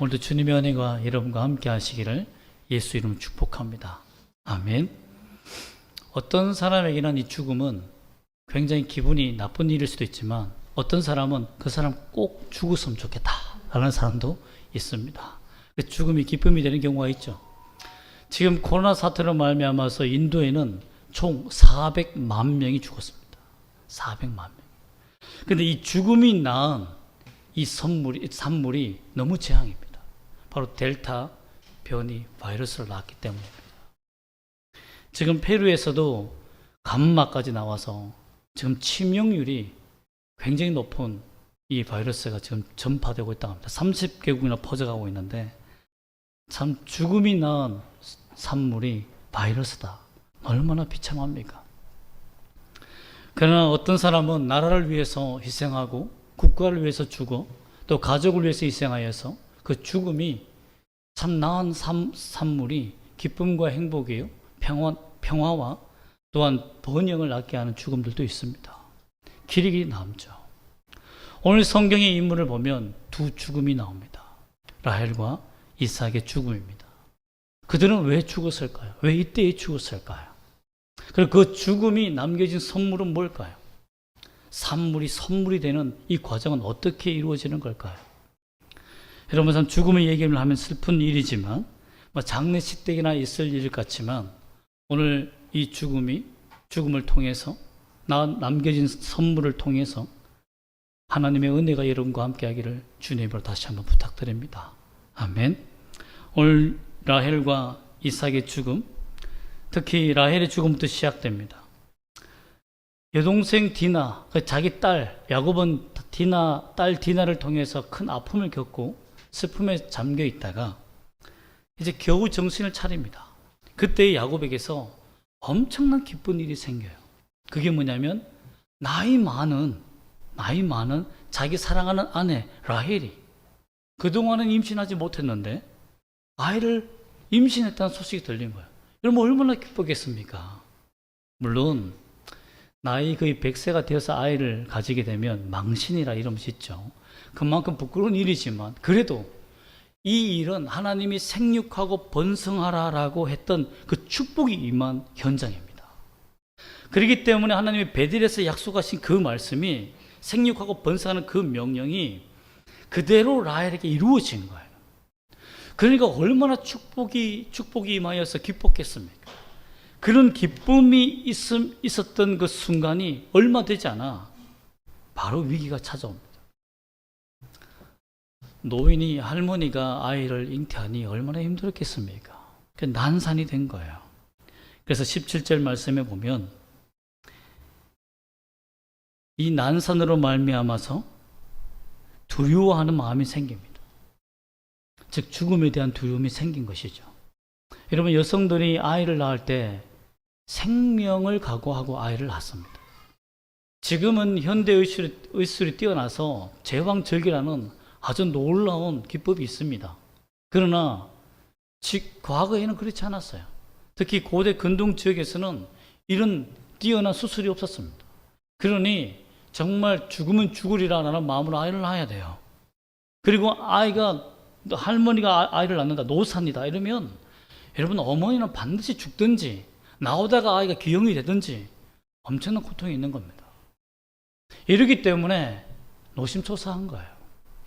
오늘도 주님의 은혜가 여러분과 함께 하시기를 예수 이름으로 축복합니다. 아멘. 어떤 사람에게는 이 죽음은 굉장히 기분이 나쁜 일일 수도 있지만 어떤 사람은 그 사람 꼭 죽었으면 좋겠다 라는 사람도 있습니다. 죽음이 기쁨이 되는 경우가 있죠. 지금 코로나 사태로 말미암아서 인도에는 총 400만 명이 죽었습니다. 400만 명. 근데 이 죽음이 낳은 이 산물이 너무 재앙입니다. 바로 델타 변이 바이러스를 낳았기 때문입니다. 지금 페루에서도 감마까지 나와서 지금 치명률이 굉장히 높은 이 바이러스가 지금 전파되고 있다고 합니다. 30개국이나 퍼져가고 있는데 참 죽음이 낳은 산물이 바이러스다. 얼마나 비참합니까? 그러나 어떤 사람은 나라를 위해서 희생하고 국가를 위해서 죽어 또 가족을 위해서 희생하여서 그 죽음이 참 나은 산물이 기쁨과 행복이요 평화와 또한 번영을 낳게 하는 죽음들도 있습니다. 길이 남죠. 오늘 성경의 인물을 보면 두 죽음이 나옵니다. 라헬과 이삭의 죽음입니다. 그들은 왜 죽었을까요? 왜 이때에 죽었을까요? 그리고 그 죽음이 남겨진 선물은 뭘까요? 산물이 선물이 되는 이 과정은 어떻게 이루어지는 걸까요? 여러분, 참 죽음의 얘기를 하면 슬픈 일이지만 장례식 때나 있을 일 같지만 오늘 이 죽음을 통해서 남겨진 선물을 통해서 하나님의 은혜가 여러분과 함께 하기를 주님으로 다시 한번 부탁드립니다. 아멘. 오늘 라헬과 이삭의 죽음, 특히 라헬의 죽음부터 시작됩니다. 여동생 디나, 자기 딸 야곱은 딸 디나를 통해서 큰 아픔을 겪고 슬픔에 잠겨 있다가 이제 겨우 정신을 차립니다. 그때 야곱에게서 엄청난 기쁜 일이 생겨요. 그게 뭐냐면 나이 많은 자기 사랑하는 아내 라헬이 그동안은 임신하지 못했는데 아이를 임신했다는 소식이 들린 거예요. 여러분 얼마나 기쁘겠습니까? 물론 나이 거의 100세가 되어서 아이를 가지게 되면 망신이라 이러면 있죠. 그만큼 부끄러운 일이지만 그래도 이 일은 하나님이 생육하고 번성하라라고 했던 그 축복이 임한 현장입니다. 그렇기 때문에 하나님이 베델에서 약속하신 그 말씀이 생육하고 번성하는 그 명령이 그대로 라헬에게 이루어진 거예요. 그러니까 얼마나 축복이 임하여서 기뻤겠습니까? 그런 기쁨이 있었던 그 순간이 얼마 되지 않아 바로 위기가 찾아옵니다. 노인이 할머니가 아이를 잉태하니 얼마나 힘들었겠습니까? 난산이 된 거예요. 그래서 17절 말씀에 보면 이 난산으로 말미암아서 두려워하는 마음이 생깁니다. 즉 죽음에 대한 두려움이 생긴 것이죠. 여러분 여성들이 아이를 낳을 때 생명을 각오하고 아이를 낳습니다. 지금은 현대의술이 뛰어나서 제왕절개라는 아주 놀라운 기법이 있습니다. 그러나 과거에는 그렇지 않았어요. 특히 고대 근동 지역에서는 이런 뛰어난 수술이 없었습니다. 그러니 정말 죽으면 죽으리라는 마음으로 아이를 낳아야 돼요. 그리고 할머니가 아이를 낳는다, 노산이다 이러면 여러분 어머니는 반드시 죽든지 나오다가 아이가 기형이 되든지 엄청난 고통이 있는 겁니다. 이러기 때문에 노심초사한 거예요.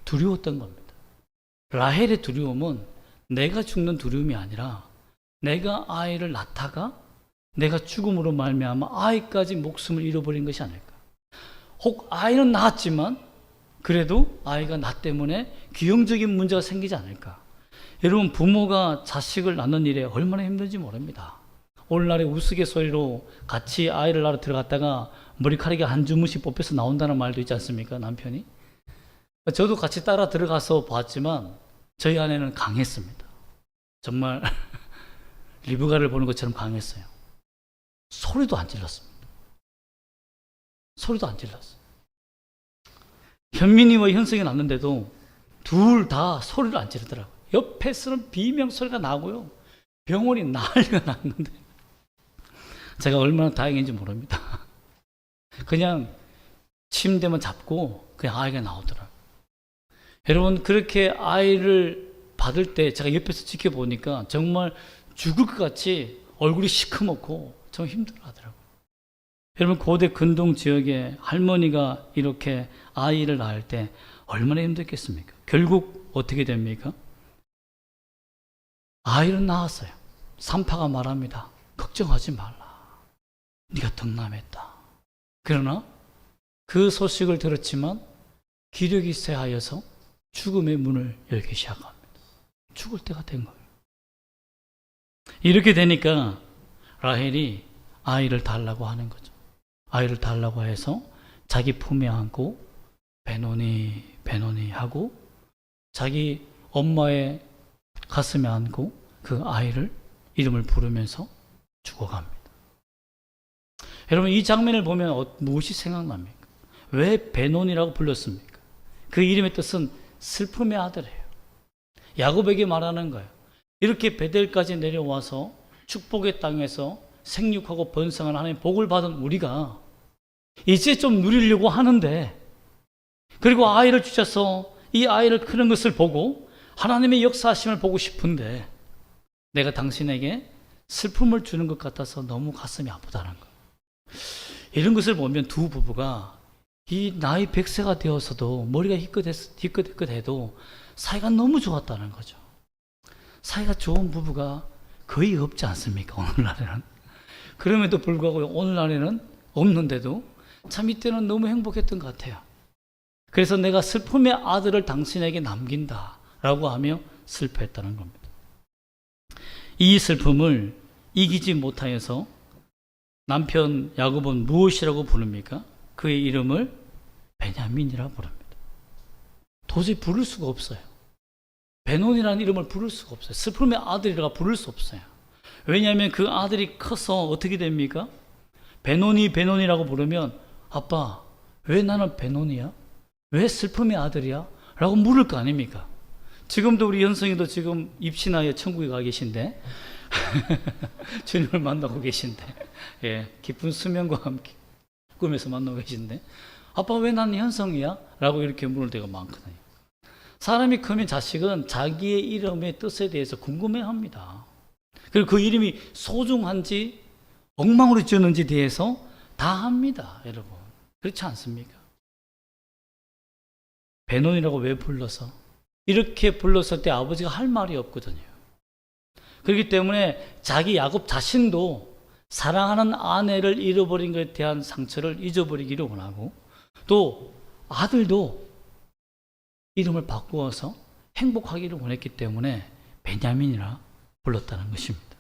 두려웠던 겁니다. 라헬의 두려움은 내가 죽는 두려움이 아니라 내가 아이를 낳다가 내가 죽음으로 말미암아 아이까지 목숨을 잃어버린 것이 아닐까. 혹 아이는 낳았지만 그래도 아이가 나 때문에 기형적인 문제가 생기지 않을까. 여러분 부모가 자식을 낳는 일에 얼마나 힘든지 모릅니다. 오늘날의 우스갯소리로 같이 아이를 낳으러 들어갔다가 머리카락이 한 주무씩 뽑혀서 나온다는 말도 있지 않습니까? 남편이. 저도 같이 따라 들어가서 봤지만 저희 아내는 강했습니다. 정말 리브가를 보는 것처럼 강했어요. 소리도 안 질렀습니다. 소리도 안 질렀어요. 현민이와 현승이 났는데도 둘 다 소리를 안 지르더라고요. 옆에서는 비명 소리가 나고요. 병원이 난리가 났는데 제가 얼마나 다행인지 모릅니다. 그냥 침대만 잡고 그냥 아이가 나오더라고요. 여러분 그렇게 아이를 받을 때 제가 옆에서 지켜보니까 정말 죽을 것 같이 얼굴이 시커멓고 좀 힘들어하더라고요. 여러분, 고대 근동 지역에 할머니가 이렇게 아이를 낳을 때 얼마나 힘들겠습니까? 결국 어떻게 됩니까? 아이를 낳았어요. 산파가 말합니다. 걱정하지 말라. 네가 덕남했다. 그러나 그 소식을 들었지만 기력이 쇠하여서 죽음의 문을 열기 시작합니다. 죽을 때가 된 거예요. 이렇게 되니까 라헬이 아이를 달라고 하는 거죠. 아이를 달라고 해서 자기 품에 안고 베노니 하고 자기 엄마의 가슴에 안고 그 아이를 이름을 부르면서 죽어갑니다. 여러분, 이 장면을 보면 무엇이 생각납니까? 왜 베논이라고 불렀습니까? 그 이름의 뜻은 슬픔의 아들이에요. 야곱에게 말하는 거예요. 이렇게 베델까지 내려와서 축복의 땅에서 생육하고 번성한 하나님 복을 받은 우리가 이제 좀 누리려고 하는데, 그리고 아이를 주셔서 이 아이를 크는 것을 보고 하나님의 역사하심을 보고 싶은데 내가 당신에게 슬픔을 주는 것 같아서 너무 가슴이 아프다는 거예요. 이런 것을 보면 두 부부가 이 나이 100세가 되어서도 머리가 희끗희끗해도 사이가 너무 좋았다는 거죠. 사이가 좋은 부부가 거의 없지 않습니까? 오늘날에는. 그럼에도 불구하고 오늘날에는 없는데도 참 이때는 너무 행복했던 것 같아요. 그래서 내가 슬픔의 아들을 당신에게 남긴다 라고 하며 슬퍼했다는 겁니다. 이 슬픔을 이기지 못하여서 남편 야곱은 무엇이라고 부릅니까? 그의 이름을 베냐민이라고 부릅니다. 도저히 부를 수가 없어요. 베논이라는 이름을 부를 수가 없어요. 슬픔의 아들이라고 부를 수 없어요. 왜냐하면 그 아들이 커서 어떻게 됩니까? 베논이라고 부르면 아빠, 왜 나는 베논이야? 왜 슬픔의 아들이야? 라고 물을 거 아닙니까? 지금도 우리 현성이도 지금 입신하여 천국에 가 계신데 주님을 만나고 계신데, 예, 깊은 수면과 함께 꿈에서 만나고 계신데 아빠, 왜 나는 현성이야? 라고 이렇게 물을 때가 많거든요. 사람이 크면 자식은 자기의 이름의 뜻에 대해서 궁금해합니다. 그리고 그 이름이 소중한지 엉망으로 지었는지 대해서 다 합니다. 여러분, 그렇지 않습니까? 베논이라고 왜 불러서? 이렇게 불렀을 때 아버지가 할 말이 없거든요. 그렇기 때문에 자기 야곱 자신도 사랑하는 아내를 잃어버린 것에 대한 상처를 잊어버리기를 원하고, 또 아들도 이름을 바꾸어서 행복하기를 원했기 때문에 베냐민이라 불렀다는 것입니다.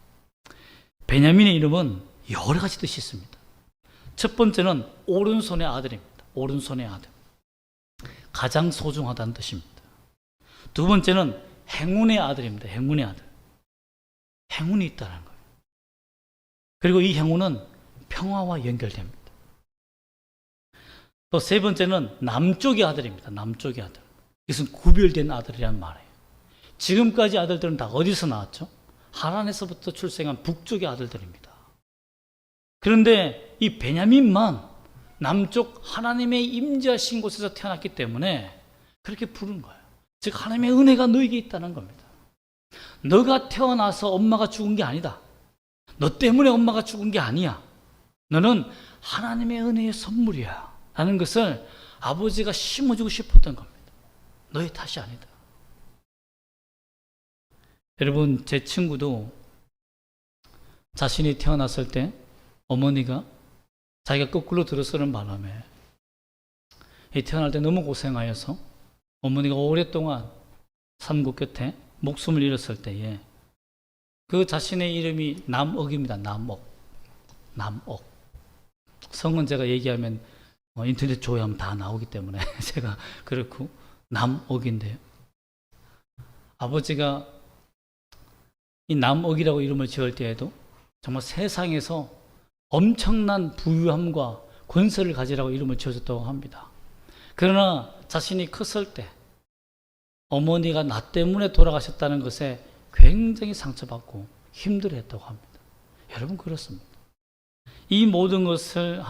베냐민의 이름은 여러 가지 뜻이 있습니다. 첫 번째는 오른손의 아들입니다. 오른손의 아들. 가장 소중하다는 뜻입니다. 두 번째는 행운의 아들입니다. 행운의 아들. 행운이 있다는 거예요. 그리고 이 행운은 평화와 연결됩니다. 또 세 번째는 남쪽의 아들입니다. 남쪽의 아들. 이것은 구별된 아들이란 말이에요. 지금까지 아들들은 다 어디서 나왔죠? 하란에서부터 출생한 북쪽의 아들들입니다. 그런데 이 베냐민만 남쪽 하나님의 임재하신 곳에서 태어났기 때문에 그렇게 부른 거예요. 즉 하나님의 은혜가 너에게 있다는 겁니다. 너가 태어나서 엄마가 죽은 게 아니다. 너 때문에 엄마가 죽은 게 아니야. 너는 하나님의 은혜의 선물이야 라는 것을 아버지가 심어주고 싶었던 겁니다. 너의 탓이 아니다. 여러분, 제 친구도 자신이 태어났을 때 어머니가 자기가 거꾸로 들어서는 바람에 태어날 때 너무 고생하여서 어머니가 오랫동안 산국 곁에 목숨을 잃었을 때에 그 자신의 이름이 남옥입니다. 남옥. 성은 제가 얘기하면 인터넷 조회하면 다 나오기 때문에 제가 그렇고 남옥인데요. 아버지가 이 남옥이라고 이름을 지을 때에도 정말 세상에서 엄청난 부유함과 권세를 가지라고 이름을 지어줬다고 합니다. 그러나 자신이 컸을 때 어머니가 나 때문에 돌아가셨다는 것에 굉장히 상처받고 힘들어했다고 합니다. 여러분, 그렇습니다. 이 모든 것을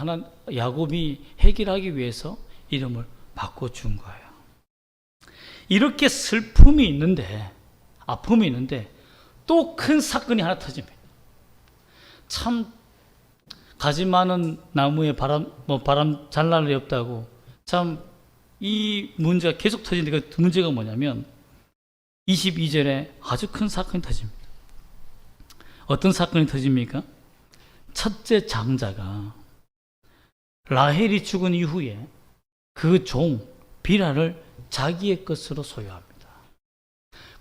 야곱이 해결하기 위해서 이름을 바꿔준 거예요. 이렇게 슬픔이 있는데 아픔이 있는데 또 큰 사건이 하나 터집니다. 참 가지 많은 나무에 바람 잘 날 리 없다고, 참 이 문제가 계속 터지는데 그 문제가 뭐냐면 22절에 아주 큰 사건이 터집니다. 어떤 사건이 터집니까? 첫째 장자가 라헬이 죽은 이후에 그 종 빌하를 자기의 것으로 소유합니다.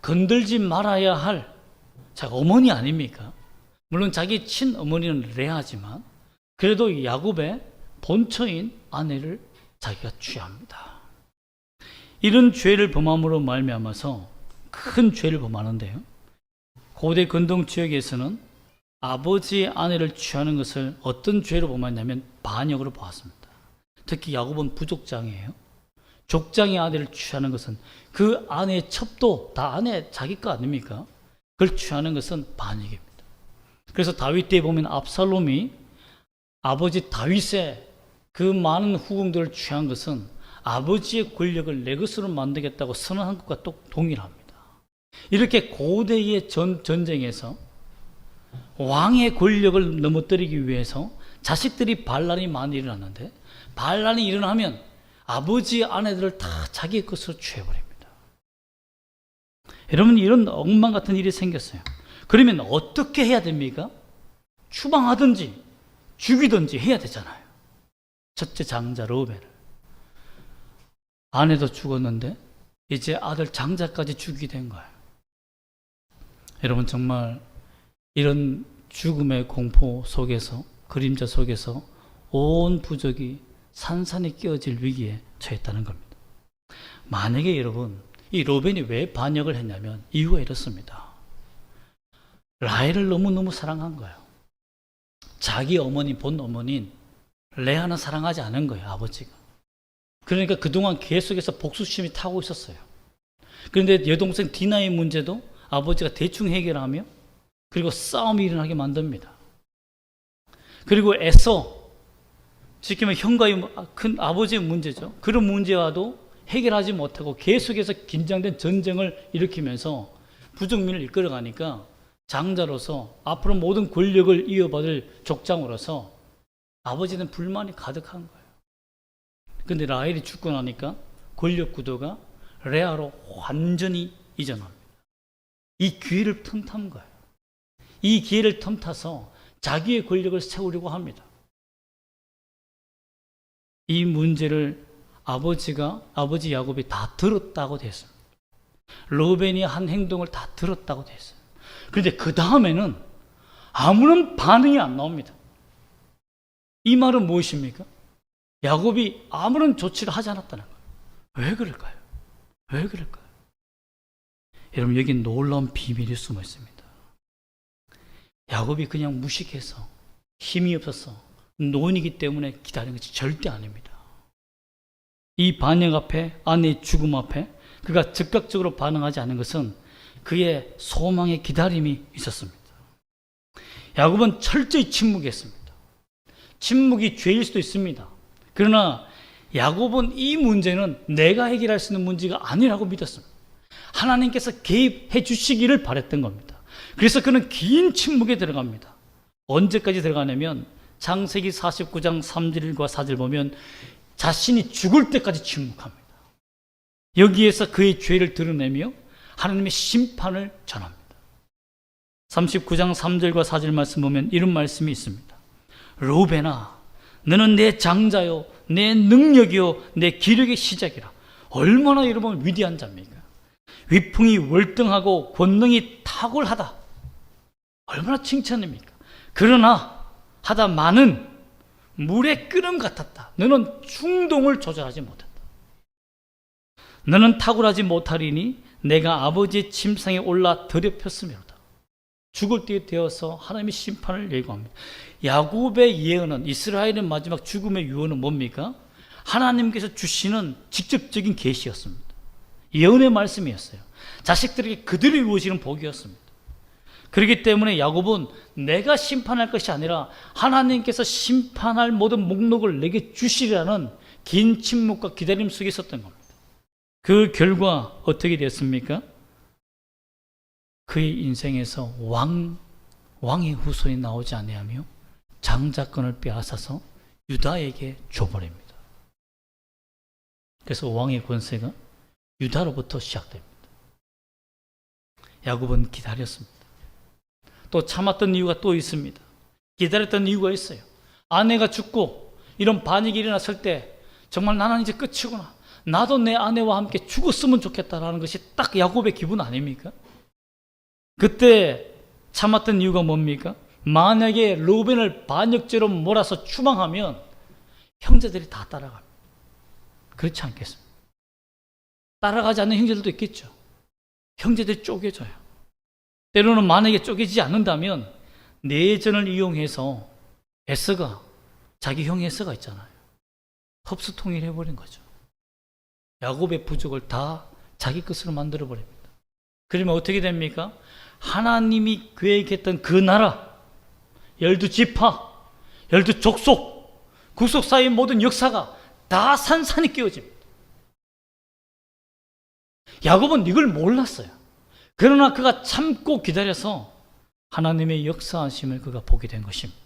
건들지 말아야 할 자가 어머니 아닙니까? 물론 자기 친어머니는 레아지만 그래도 야곱의 본처인 아내를 자기가 취합니다. 이런 죄를 범함으로 말미암아서 큰 죄를 범하는데요, 고대 근동 지역에서는 아버지의 아내를 취하는 것을 어떤 죄로 범하냐면 반역으로 보았습니다. 특히 야곱은 부족장이에요. 족장의 아내를 취하는 것은 그 아내의 첩도 다 아내 자기 거 아닙니까? 그걸 취하는 것은 반역입니다. 그래서 다윗 때에 보면 압살롬이 아버지 다윗의 그 많은 후궁들을 취한 것은 아버지의 권력을 내 것으로 만들겠다고 선언한 것과 또 동일합니다. 이렇게 고대의 전쟁에서 왕의 권력을 넘어뜨리기 위해서 자식들이 반란이 많이 일어났는데, 반란이 일어나면 아버지의 아내들을 다 자기의 것으로 취해버립니다. 여러분, 이런 엉망 같은 일이 생겼어요. 그러면 어떻게 해야 됩니까? 추방하든지 죽이든지 해야 되잖아요. 첫째 장자 르우벤을, 아내도 죽었는데 이제 아들 장자까지 죽이게 된 거예요. 여러분, 정말 이런 죽음의 공포 속에서, 그림자 속에서 온 부족이 산산이 끼어질 위기에 처했다는 겁니다. 만약에 여러분, 이 르우벤이 왜 반역을 했냐면 이유가 이렇습니다. 라헬을 너무너무 사랑한 거예요. 자기 어머니, 본 어머니인 레아는 사랑하지 않은 거예요, 아버지가. 그러니까 그동안 계속해서 복수심이 타고 있었어요. 그런데 여동생 디나의 문제도 아버지가 대충 해결하며 그리고 싸움이 일어나게 만듭니다. 그리고 에서, 지금은 형과의 큰 아버지의 문제죠. 그런 문제와도 해결하지 못하고 계속해서 긴장된 전쟁을 일으키면서 부족민을 이끌어가니까 장자로서 앞으로 모든 권력을 이어받을 족장으로서 아버지는 불만이 가득한 거예요. 그런데 라헬이 죽고 나니까 권력 구도가 레아로 완전히 이전합니다. 이 기회를 틈탄 거예요. 이 기회를 틈타서 자기의 권력을 세우려고 합니다. 이 문제를 아버지 야곱이 다 들었다고 됐습니다. 르우벤이 한 행동을 다 들었다고 됐어요. 그런데 그 다음에는 아무런 반응이 안 나옵니다. 이 말은 무엇입니까? 야곱이 아무런 조치를 하지 않았다는 거예요. 왜 그럴까요? 왜 그럴까요? 여러분, 여기 놀라운 비밀이 숨어 있습니다. 야곱이 그냥 무식해서, 힘이 없어서, 노인이기 때문에 기다리는 것이 절대 아닙니다. 이 반역 앞에, 아내의 죽음 앞에 그가 즉각적으로 반응하지 않은 것은 그의 소망의 기다림이 있었습니다. 야곱은 철저히 침묵했습니다. 침묵이 죄일 수도 있습니다. 그러나 야곱은 이 문제는 내가 해결할 수 있는 문제가 아니라고 믿었습니다. 하나님께서 개입해 주시기를 바랬던 겁니다. 그래서 그는 긴 침묵에 들어갑니다. 언제까지 들어가냐면 창세기 49장 3절과 4절 보면 자신이 죽을 때까지 침묵합니다. 여기에서 그의 죄를 드러내며 하나님의 심판을 전합니다. 39장 3절과 4절 말씀 보면 이런 말씀이 있습니다. 르우벤아, 너는 내 장자요, 내 능력이요, 내 기력의 시작이라. 얼마나 여러분 위대한 자입니까? 위풍이 월등하고 권능이 탁월하다. 얼마나 칭찬입니까? 그러나 하다마는 물의 끓음 같았다. 너는 충동을 조절하지 못했다. 너는 탁월하지 못하리니 내가 아버지의 침상에 올라 더럽혔으며로다. 죽을 때 되어서 하나님의 심판을 예고합니다. 야곱의 예언은, 이스라엘의 마지막 죽음의 유언은 뭡니까? 하나님께서 주시는 직접적인 계시였습니다. 예언의 말씀이었어요. 자식들에게 그들이 이루어지는 복이었습니다. 그렇기 때문에 야곱은 내가 심판할 것이 아니라 하나님께서 심판할 모든 목록을 내게 주시리라는 긴 침묵과 기다림 속에 있었던 겁니다. 그 결과 어떻게 됐습니까? 그의 인생에서 왕의 후손이 나오지 아니하며 장자권을 빼앗아서 유다에게 줘버립니다. 그래서 왕의 권세가 유다로부터 시작됩니다. 야곱은 기다렸습니다. 또 참았던 이유가 또 있습니다. 기다렸던 이유가 있어요. 아내가 죽고 이런 반역이 일어났을 때 정말 나는 이제 끝이구나, 나도 내 아내와 함께 죽었으면 좋겠다라는 것이 딱 야곱의 기분 아닙니까? 그때 참았던 이유가 뭡니까? 만약에 르우벤을 반역죄로 몰아서 추방하면 형제들이 다 따라갑니다. 그렇지 않겠습니까? 따라가지 않는 형제들도 있겠죠. 형제들이 쪼개져요. 때로는 만약에 쪼개지지 않는다면 내전을 이용해서 에서가, 자기 형 에서가 있잖아요, 흡수 통일해버린 거죠. 야곱의 부족을 다 자기 것으로 만들어버립니다. 그러면 어떻게 됩니까? 하나님이 계획했던 그 나라, 12지파, 12족속, 구속사의 모든 역사가 다 산산이 깨어집니다. 야곱은 이걸 몰랐어요. 그러나 그가 참고 기다려서 하나님의 역사하심을 그가 보게 된 것입니다.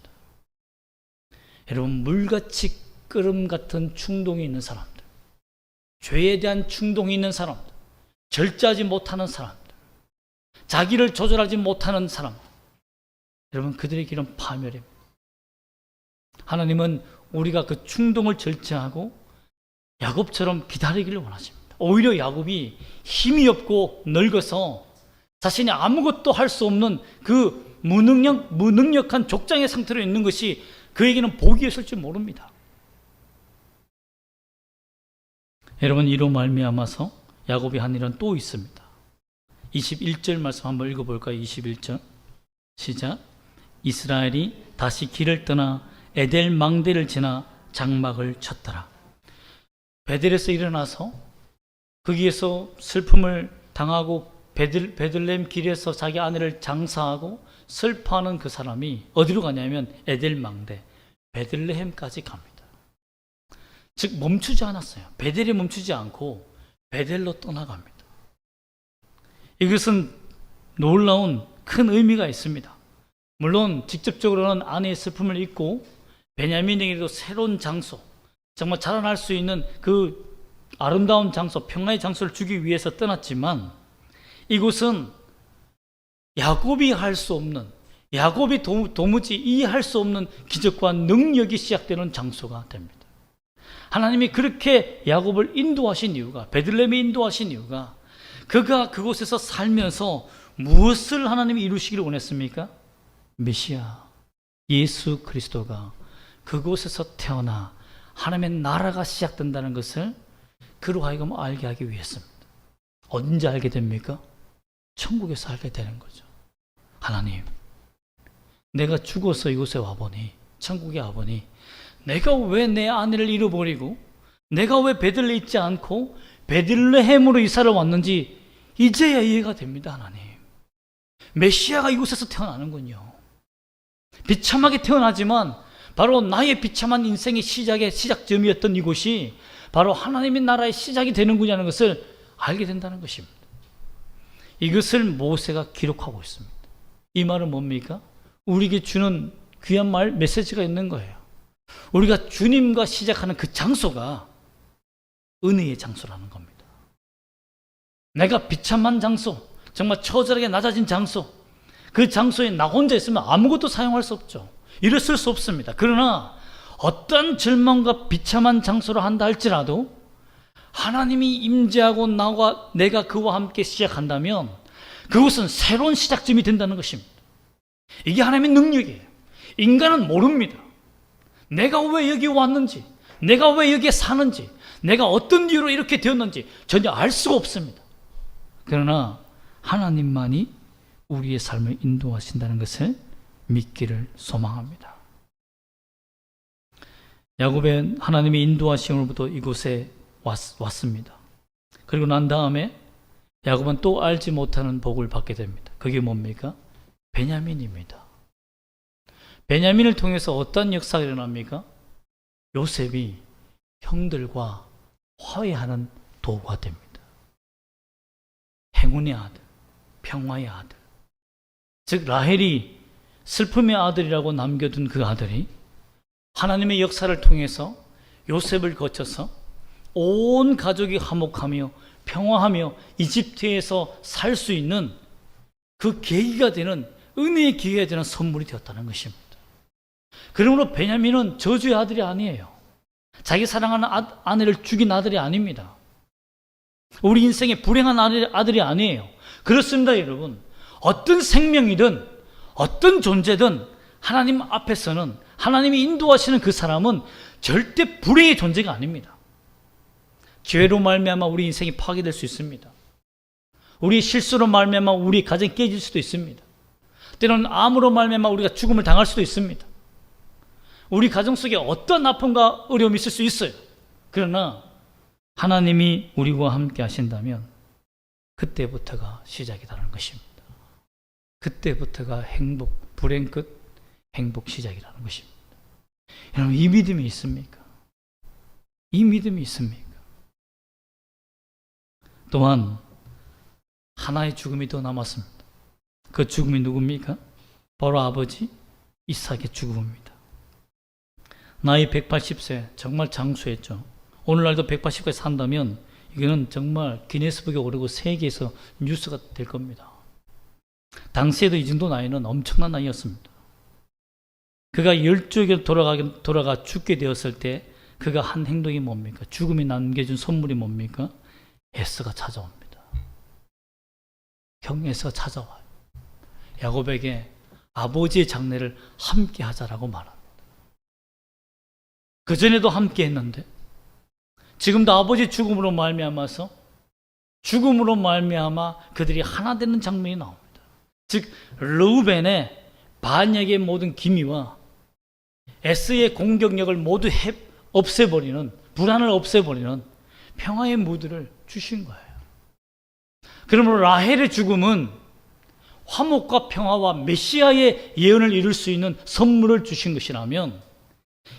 여러분, 물같이 끓음 같은 충동이 있는 사람들, 죄에 대한 충동이 있는 사람들, 절제하지 못하는 사람들, 자기를 조절하지 못하는 사람들, 여러분, 그들의 길은 파멸입니다. 하나님은 우리가 그 충동을 절제하고 야곱처럼 기다리기를 원하십니다. 오히려 야곱이 힘이 없고 늙어서 자신이 아무것도 할 수 없는 그 무능력한 족장의 상태로 있는 것이 그에게는 복이었을지 모릅니다. 여러분, 이로 말미암아서 야곱이 한 일은 또 있습니다. 21절 말씀 한번 읽어볼까요? 21절 시작. 이스라엘이 다시 길을 떠나 에델 망대를 지나 장막을 쳤더라. 베델에서 일어나서 거기에서 슬픔을 당하고 베들레헴 길에서 자기 아내를 장사하고 슬퍼하는 그 사람이 어디로 가냐면 에델 망대, 베들레헴까지 갑니다. 즉 멈추지 않았어요. 베델에 멈추지 않고 베델로 떠나갑니다. 이것은 놀라운 큰 의미가 있습니다. 물론 직접적으로는 아내의 슬픔을 잊고 베냐민에게도 새로운 장소, 정말 자라날 수 있는 그 아름다운 장소, 평화의 장소를 주기 위해서 떠났지만, 이곳은 야곱이 할 수 없는, 야곱이 도무지 이해할 수 없는 기적과 능력이 시작되는 장소가 됩니다. 하나님이 그렇게 야곱을 인도하신 이유가, 베들레헴에 인도하신 이유가, 그가 그곳에서 살면서 무엇을 하나님이 이루시기를 원했습니까? 메시아 예수 그리스도가 그곳에서 태어나 하나님의 나라가 시작된다는 것을 그로 하여금 알게 하기 위해서입니다. 언제 알게 됩니까? 천국에서 알게 되는 거죠. 하나님, 내가 죽어서 이곳에 와보니, 천국에 와보니 내가 왜 내 아내를 잃어버리고 내가 왜 베들레헴에 있지 않고 베들레헴으로 이사를 왔는지 이제야 이해가 됩니다. 하나님, 메시아가 이곳에서 태어나는군요. 비참하게 태어나지만 바로 나의 비참한 인생의 시작점이었던 이곳이 바로 하나님의 나라의 시작이 되는군요 하는 것을 알게 된다는 것입니다. 이것을 모세가 기록하고 있습니다. 이 말은 뭡니까? 우리에게 주는 귀한 말, 메시지가 있는 거예요. 우리가 주님과 시작하는 그 장소가 은혜의 장소라는 겁니다. 내가 비참한 장소, 정말 처절하게 낮아진 장소, 그 장소에 나 혼자 있으면 아무것도 사용할 수 없죠. 일을 쓸 수 없습니다. 그러나 어떤 절망과 비참한 장소를 한다 할지라도 하나님이 임재하고 내가 그와 함께 시작한다면 그것은 새로운 시작점이 된다는 것입니다. 이게 하나님의 능력이에요. 인간은 모릅니다. 내가 왜 여기 왔는지, 내가 왜 여기에 사는지, 내가 어떤 이유로 이렇게 되었는지 전혀 알 수가 없습니다. 그러나 하나님만이 우리의 삶을 인도하신다는 것을 믿기를 소망합니다. 야곱은 하나님의 인도하심으로부터 이곳에 왔습니다. 그리고 난 다음에 야곱은 또 알지 못하는 복을 받게 됩니다. 그게 뭡니까? 베냐민입니다. 베냐민을 통해서 어떤 역사가 일어납니까? 요셉이 형들과 화해하는 도구가 됩니다. 행운의 아들, 평화의 아들, 즉 라헬이 슬픔의 아들이라고 남겨둔 그 아들이 하나님의 역사를 통해서 요셉을 거쳐서 온 가족이 화목하며 평화하며 이집트에서 살 수 있는 그 계기가 되는, 은혜의 기회가 되는 선물이 되었다는 것입니다. 그러므로 베냐민은 저주의 아들이 아니에요. 자기 사랑하는 아내를 죽인 아들이 아닙니다. 우리 인생의 불행한 아들이 아니에요. 그렇습니다, 여러분. 어떤 생명이든 어떤 존재든 하나님 앞에서는, 하나님이 인도하시는 그 사람은 절대 불행의 존재가 아닙니다. 죄로 말미암아 우리 인생이 파괴될 수 있습니다. 우리 실수로 말미암아 우리 가정이 깨질 수도 있습니다. 때로는 암으로 말미암아 우리가 죽음을 당할 수도 있습니다. 우리 가정 속에 어떤 아픔과 어려움이 있을 수 있어요. 그러나 하나님이 우리와 함께 하신다면 그때부터가 시작이라는 것입니다. 그때부터가 행복, 불행 끝, 행복 시작이라는 것입니다. 여러분, 이 믿음이 있습니까? 이 믿음이 있습니까? 또한 하나의 죽음이 더 남았습니다. 그 죽음이 누굽니까? 바로 아버지 이삭의 죽음입니다. 나이 180세, 정말 장수했죠. 오늘날도 180까지 산다면 이거는 정말 기네스북에 오르고 세계에서 뉴스가 될 겁니다. 당시에도 이 정도 나이는 엄청난 나이였습니다. 그가 12에게 돌아가 죽게 되었을 때 그가 한 행동이 뭡니까? 죽음이 남겨준 선물이 뭡니까? 에서가 찾아옵니다. 형 에서가 찾아와요. 야곱에게 아버지의 장례를 함께 하자라고 말합니다. 그전에도 함께 했는데 지금도 아버지의 죽음으로 말미암아서, 죽음으로 말미암아 그들이 하나 되는 장면이 나옵니다. 즉 르우벤의 반역의 모든 기미와 에스의 공격력을 모두 없애버리는, 불안을 없애버리는 평화의 무드를 주신 거예요. 그러므로 라헬의 죽음은 화목과 평화와 메시아의 예언을 이룰 수 있는 선물을 주신 것이라면,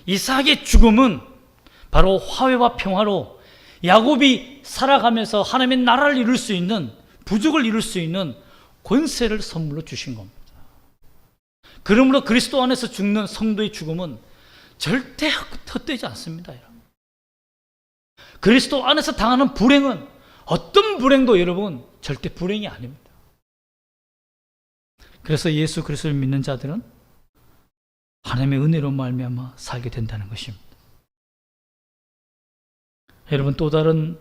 이삭의 죽음은 바로 화해와 평화로 야곱이 살아가면서 하나님의 나라를 이룰 수 있는, 부족을 이룰 수 있는 권세를 선물로 주신 겁니다. 그러므로 그리스도 안에서 죽는 성도의 죽음은 절대 헛되지 않습니다. 여러분. 그리스도 안에서 당하는 불행은, 어떤 불행도 여러분 절대 불행이 아닙니다. 그래서 예수 그리스도를 믿는 자들은 하나님의 은혜로 말미암아 살게 된다는 것입니다. 여러분, 또 다른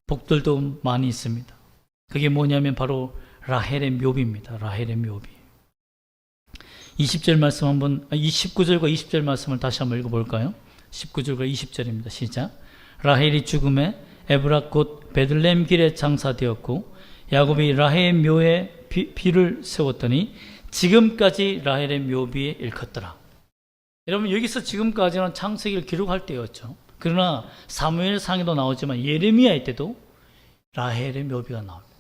복들도 많이 있습니다. 그게 뭐냐면 바로 라헬의 묘비입니다. 라헬의 묘비. 20절 말씀 한번, 19절과 20절 말씀을 다시 한번 읽어볼까요? 19절과 20절입니다. 시작. 라헬이 죽음에 에브라 곧 베들레헴 길에 장사되었고 야곱이 라헬의 묘에 비를 세웠더니 지금까지 라헬의 묘비에 일컫더라. 여러분, 여기서 지금까지는 창세기를 기록할 때였죠. 그러나 사무엘상에도 나오지만 예레미야의 때도 라헬의 묘비가 나옵니다.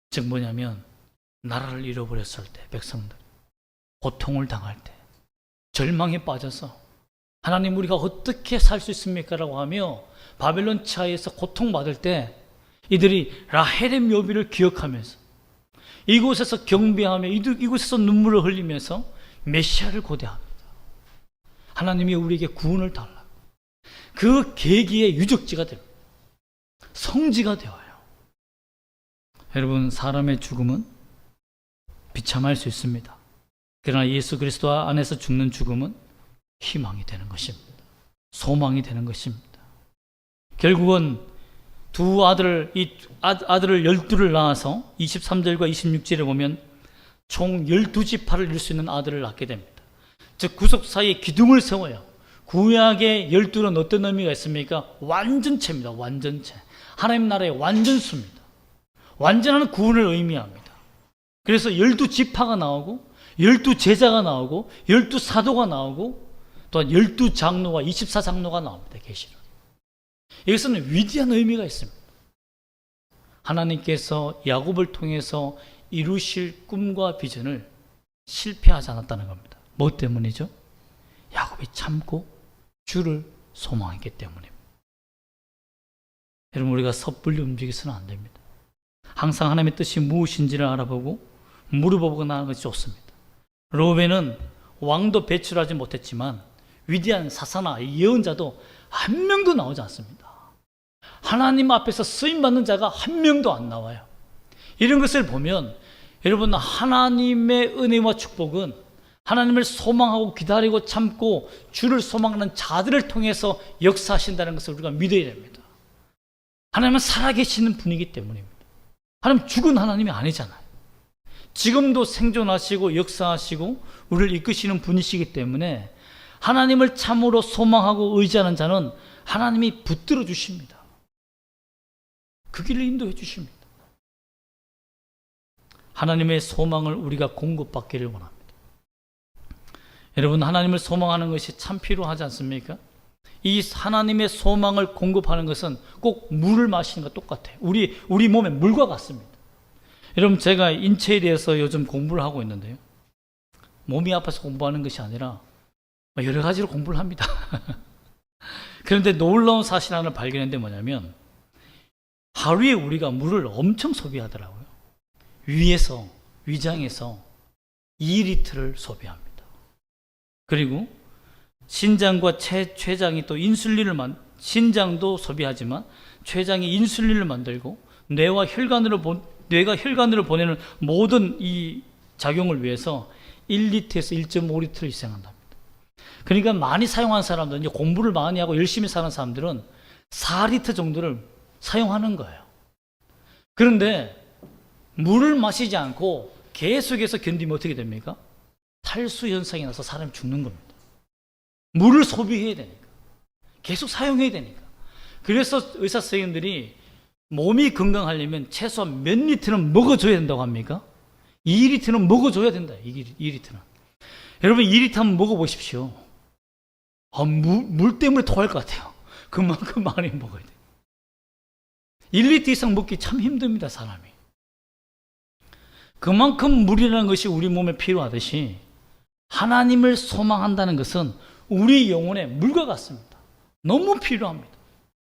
즉 뭐냐면 나라를 잃어버렸을 때, 백성들 고통을 당할 때, 절망에 빠져서 하나님 우리가 어떻게 살 수 있습니까? 라고 하며 바벨론 치하에서 고통받을 때 이들이 라헬의 묘비를 기억하면서 이곳에서 경배하며 이곳에서 눈물을 흘리면서 메시아를 고대합니다. 하나님이 우리에게 구원을 달라고. 그 계기의 유적지가 됩니다. 성지가 되어요. 여러분, 사람의 죽음은 비참할 수 있습니다. 그러나 예수 그리스도 안에서 죽는 죽음은 희망이 되는 것입니다. 소망이 되는 것입니다. 결국은 아들을 12를 낳아서 23절과 26절에 보면 총 12지파를 이룰 수 있는 아들을 낳게 됩니다. 즉 구속사의 기둥을 세워요. 구약의 12는 어떤 의미가 있습니까? 완전체입니다. 완전체. 하나님 나라의 완전수입니다. 완전한 구원을 의미합니다. 그래서 12지파가 나오고 12제자가 나오고 12사도가 나오고 또한 12장로와 24장로가 나옵니다. 계시록. 여기서는 위대한 의미가 있습니다. 하나님께서 야곱을 통해서 이루실 꿈과 비전을 실패하지 않았다는 겁니다. 뭐 때문이죠? 야곱이 참고 주를 소망했기 때문입니다. 여러분, 우리가 섣불리 움직여서는 안 됩니다. 항상 하나님의 뜻이 무엇인지를 알아보고 무릎 나가는 것이 좋습니다. 로벤은 왕도 배출하지 못했지만 위대한 사사나 예언자도 한 명도 나오지 않습니다. 하나님 앞에서 쓰임받는 자가 한 명도 안 나와요. 이런 것을 보면 여러분, 하나님의 은혜와 축복은 하나님을 소망하고 기다리고 참고 주를 소망하는 자들을 통해서 역사하신다는 것을 우리가 믿어야 됩니다. 하나님은 살아계시는 분이기 때문입니다. 하나님 죽은 하나님이 아니잖아요. 지금도 생존하시고 역사하시고 우리를 이끄시는 분이시기 때문에 하나님을 참으로 소망하고 의지하는 자는 하나님이 붙들어 주십니다. 그 길을 인도해 주십니다. 하나님의 소망을 우리가 공급받기를 원합니다. 여러분, 하나님을 소망하는 것이 참 필요하지 않습니까? 이 하나님의 소망을 공급하는 것은 꼭 물을 마시는 것과 똑같아요. 우리 몸에 물과 같습니다. 여러분, 제가 인체에 대해서 요즘 공부를 하고 있는데요, 몸이 아파서 공부하는 것이 아니라 여러 가지로 공부를 합니다. 그런데 놀라운 사실 하나를 발견했는데 뭐냐면, 하루에 우리가 물을 엄청 소비하더라고요. 위장에서 2리터를 소비합니다. 그리고 신장과 췌장이 또 신장도 소비하지만 췌장이 인슐린을 만들고 뇌가 혈관으로 보내는 모든 이 작용을 위해서 1리터에서 1.5리터를 희생한답니다. 그러니까 많이 사용한 사람들, 이제 공부를 많이 하고 열심히 사는 사람들은 4리터 정도를 사용하는 거예요. 그런데 물을 마시지 않고 계속해서 견디면 어떻게 됩니까? 탈수 현상이 나서 사람이 죽는 겁니다. 물을 소비해야 되니까, 계속 사용해야 되니까. 그래서 의사 선생님들이 몸이 건강하려면 최소한 몇 리터는 먹어줘야 된다고 합니까? 2리터는 먹어줘야 된다. 2리터는. 여러분, 2리터 한번 먹어보십시오. 물 때문에 토할 것 같아요. 그만큼 많이 먹어야 돼요. 1리터 이상 먹기 참 힘듭니다, 사람이. 그만큼 물이라는 것이 우리 몸에 필요하듯이 하나님을 소망한다는 것은 우리 영혼의 물과 같습니다. 너무 필요합니다.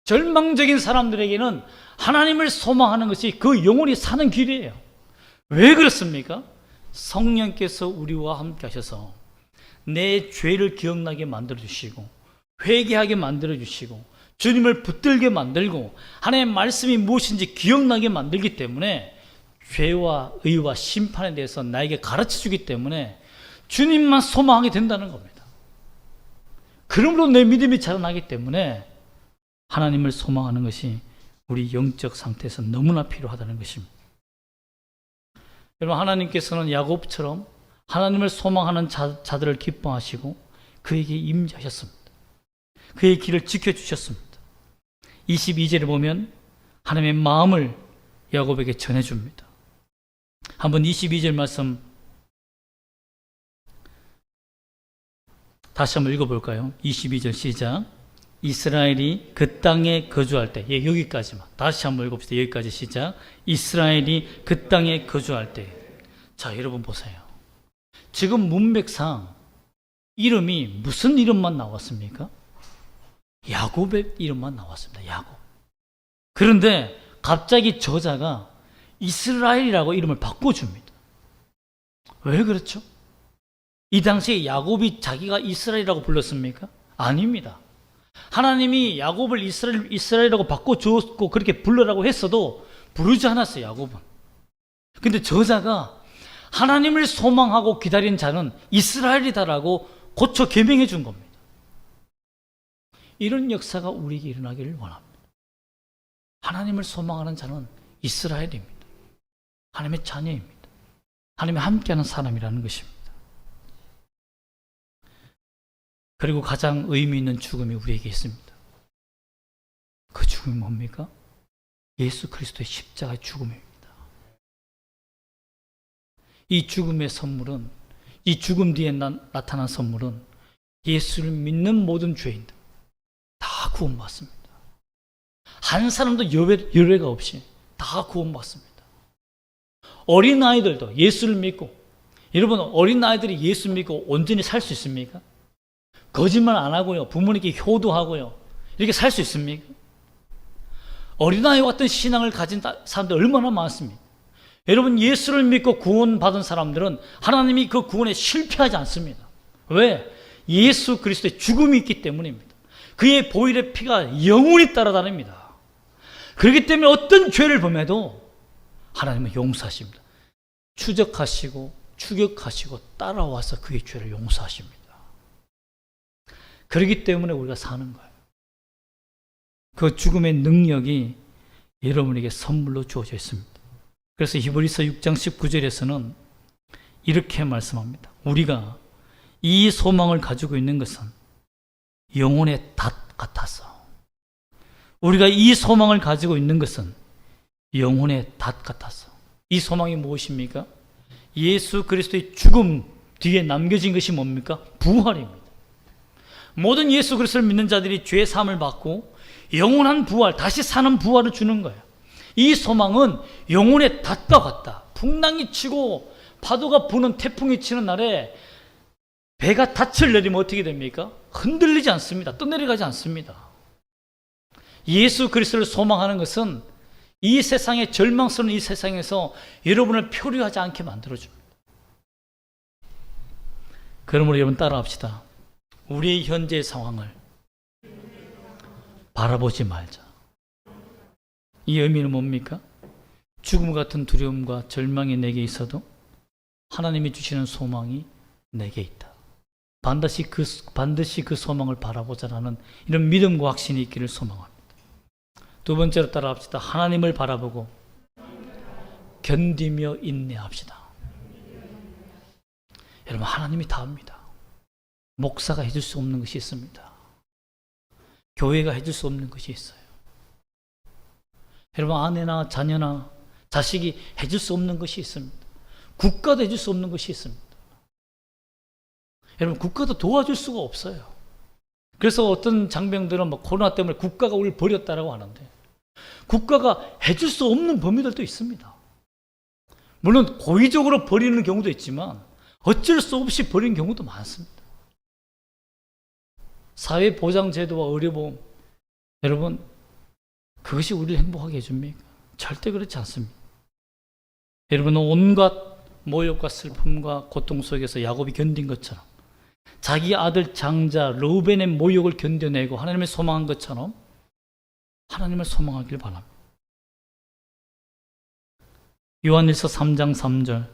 절망적인 사람들에게는 하나님을 소망하는 것이 그 영혼이 사는 길이에요. 왜 그렇습니까? 성령께서 우리와 함께 하셔서 내 죄를 기억나게 만들어주시고 회개하게 만들어주시고 주님을 붙들게 만들고 하나님의 말씀이 무엇인지 기억나게 만들기 때문에 죄와 의와 심판에 대해서 나에게 가르쳐주기 때문에 주님만 소망하게 된다는 겁니다. 그러므로 내 믿음이 자라나기 때문에 하나님을 소망하는 것이 우리 영적 상태에서 너무나 필요하다는 것입니다. 여러분, 하나님께서는 야곱처럼 하나님을 소망하는 자들을 기뻐하시고 그에게 임재하셨습니다. 그의 길을 지켜주셨습니다. 22절에 보면 하나님의 마음을 야곱에게 전해줍니다. 한번 22절 말씀 다시 한번 읽어볼까요? 22절 시작. 이스라엘이 그 땅에 거주할 때, 여기까지만 다시 한번 읽읍시다. 여기까지 시작. 이스라엘이 그 땅에 거주할 때. 자, 여러분 보세요. 지금 문맥상 이름이 무슨 이름만 나왔습니까? 야곱의 이름만 나왔습니다. 야곱. 그런데 갑자기 저자가 이스라엘이라고 이름을 바꿔줍니다. 왜 그렇죠? 이 당시에 야곱이 자기가 이스라엘이라고 불렀습니까? 아닙니다. 하나님이 야곱을 이스라엘이라고 바꿔주었고 그렇게 불러라고 했어도 부르지 않았어요, 야곱은. 근데 저자가 하나님을 소망하고 기다린 자는 이스라엘이다라고 고쳐 개명해 준 겁니다. 이런 역사가 우리에게 일어나기를 원합니다. 하나님을 소망하는 자는 이스라엘입니다. 하나님의 자녀입니다. 하나님과 함께하는 사람이라는 것입니다. 그리고 가장 의미 있는 죽음이 우리에게 있습니다. 그 죽음이 뭡니까? 예수 그리스도의 십자가의 죽음입니다. 이 죽음의 선물은, 이 죽음 뒤에 나타난 선물은 예수를 믿는 모든 죄인들 다 구원받습니다. 한 사람도 여례가 없이 다 구원받습니다. 어린아이들도 예수를 믿고, 여러분, 어린아이들이 예수 믿고 온전히 살 수 있습니까? 거짓말 안 하고요, 부모님께 효도하고요, 이렇게 살 수 있습니까? 어린아이와 같은 신앙을 가진 사람들 얼마나 많습니까? 여러분, 예수를 믿고 구원받은 사람들은 하나님이 그 구원에 실패하지 않습니다. 왜? 예수 그리스도의 죽음이 있기 때문입니다. 그의 보혈의 피가 영원히 따라다닙니다. 그렇기 때문에 어떤 죄를 범해도 하나님은 용서하십니다. 추적하시고 추격하시고 따라와서 그의 죄를 용서하십니다. 그렇기 때문에 우리가 사는 거예요. 그 죽음의 능력이 여러분에게 선물로 주어져 있습니다. 그래서 히브리서 6장 19절에서는 이렇게 말씀합니다. 우리가 이 소망을 가지고 있는 것은 영혼의 닷 같아서, 우리가 이 소망을 가지고 있는 것은 영혼의 닷 같아서. 이 소망이 무엇입니까? 예수 그리스도의 죽음 뒤에 남겨진 것이 뭡니까? 부활입니다. 모든 예수 그리스도를 믿는 자들이 죄 사함을 받고 영원한 부활, 다시 사는 부활을 주는 거예요. 이 소망은 영혼의 닷과 같다. 풍랑이 치고 파도가 부는 태풍이 치는 날에 배가 닻을 내리면 어떻게 됩니까? 흔들리지 않습니다. 떠내려가지 않습니다. 예수 그리스도를 소망하는 것은 이 세상의 절망스러운 이 세상에서 여러분을 표류하지 않게 만들어줍니다. 그러므로 여러분 따라합시다. 우리의 현재의 상황을 바라보지 말자. 이 의미는 뭡니까? 죽음 같은 두려움과 절망이 내게 있어도 하나님이 주시는 소망이 내게 있다. 반드시 그 소망을 바라보자라는 이런 믿음과 확신이 있기를 소망합니다. 두 번째로 따라합시다. 하나님을 바라보고 견디며 인내합시다. 여러분, 하나님이 다 합니다. 목사가 해줄 수 없는 것이 있습니다. 교회가 해줄 수 없는 것이 있어요. 여러분, 아내나 자녀나 자식이 해줄 수 없는 것이 있습니다. 국가도 해줄 수 없는 것이 있습니다. 여러분, 국가도 도와줄 수가 없어요. 그래서 어떤 장병들은 코로나 때문에 국가가 우리를 버렸다라고 하는데, 국가가 해줄 수 없는 범위들도 있습니다. 물론 고의적으로 버리는 경우도 있지만 어쩔 수 없이 버리는 경우도 많습니다. 사회보장제도와 의료보험, 여러분, 그것이 우리를 행복하게 해줍니까? 절대 그렇지 않습니다. 여러분은 온갖 모욕과 슬픔과 고통 속에서 야곱이 견딘 것처럼, 자기 아들 장자 르우벤의 모욕을 견뎌내고 하나님을 소망한 것처럼 하나님을 소망하길 바랍니다. 요한일서 3장 3절,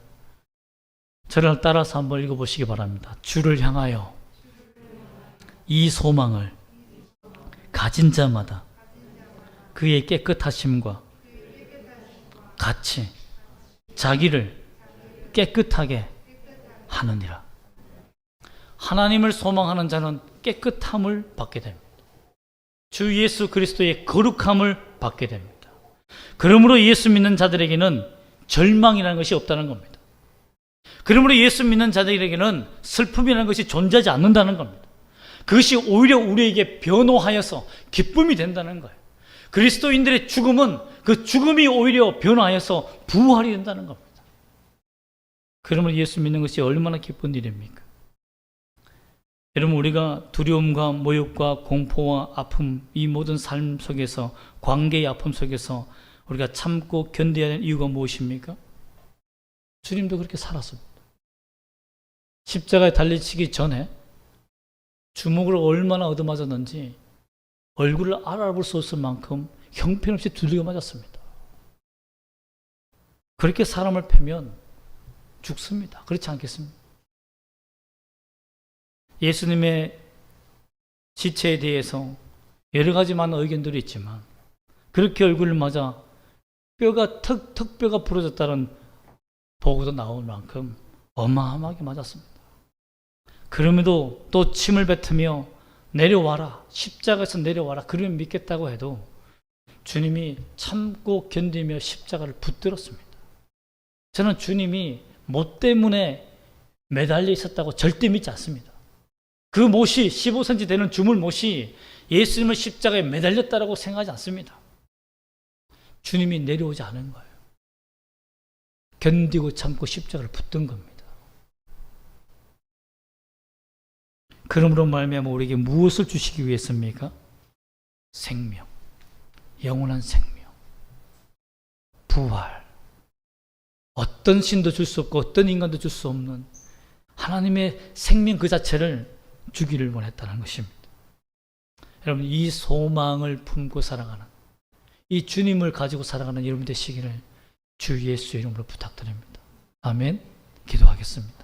저를 따라서 한번 읽어보시기 바랍니다. 주를 향하여 이 소망을 가진 자마다 그의 깨끗하심과 같이 자기를 깨끗하게 하느니라. 하나님을 소망하는 자는 깨끗함을 받게 됩니다. 주 예수 그리스도의 거룩함을 받게 됩니다. 그러므로 예수 믿는 자들에게는 절망이라는 것이 없다는 겁니다. 그러므로 예수 믿는 자들에게는 슬픔이라는 것이 존재하지 않는다는 겁니다. 그것이 오히려 우리에게 변호하여서 기쁨이 된다는 거예요. 그리스도인들의 죽음은 그 죽음이 오히려 변화하여서 부활이 된다는 겁니다. 그러므로 예수 믿는 것이 얼마나 기쁜 일입니까? 여러분, 우리가 두려움과 모욕과 공포와 아픔, 이 모든 삶 속에서, 관계의 아픔 속에서 우리가 참고 견뎌야 하는 이유가 무엇입니까? 주님도 그렇게 살았습니다. 십자가에 달리시기 전에 주먹으로 얼마나 얻어맞았는지 얼굴을 알아볼 수 없을 만큼 형편없이 두들겨 맞았습니다. 그렇게 사람을 패면 죽습니다. 그렇지 않겠습니까? 예수님의 지체에 대해서 여러 가지 많은 의견들이 있지만 그렇게 얼굴을 맞아 뼈가 턱뼈가 부러졌다는 보고도 나올 만큼 어마어마하게 맞았습니다. 그럼에도 또 침을 뱉으며 내려와라, 십자가에서 내려와라, 그러면 믿겠다고 해도 주님이 참고 견디며 십자가를 붙들었습니다. 저는 주님이 못 때문에 매달려 있었다고 절대 믿지 않습니다. 그 못이 15cm 되는 주물 못이 예수님을 십자가에 매달렸다라고 생각하지 않습니다. 주님이 내려오지 않은 거예요. 견디고 참고 십자가를 붙든 겁니다. 그러므로 말미암아 우리에게 무엇을 주시기 위해서입니까? 생명, 영원한 생명, 부활, 어떤 신도 줄 수 없고 어떤 인간도 줄 수 없는 하나님의 생명 그 자체를 주기를 원했다는 것입니다. 여러분, 이 소망을 품고 살아가는, 이 주님을 가지고 살아가는 여러분 되시기를 주 예수 이름으로 부탁드립니다. 아멘. 기도하겠습니다.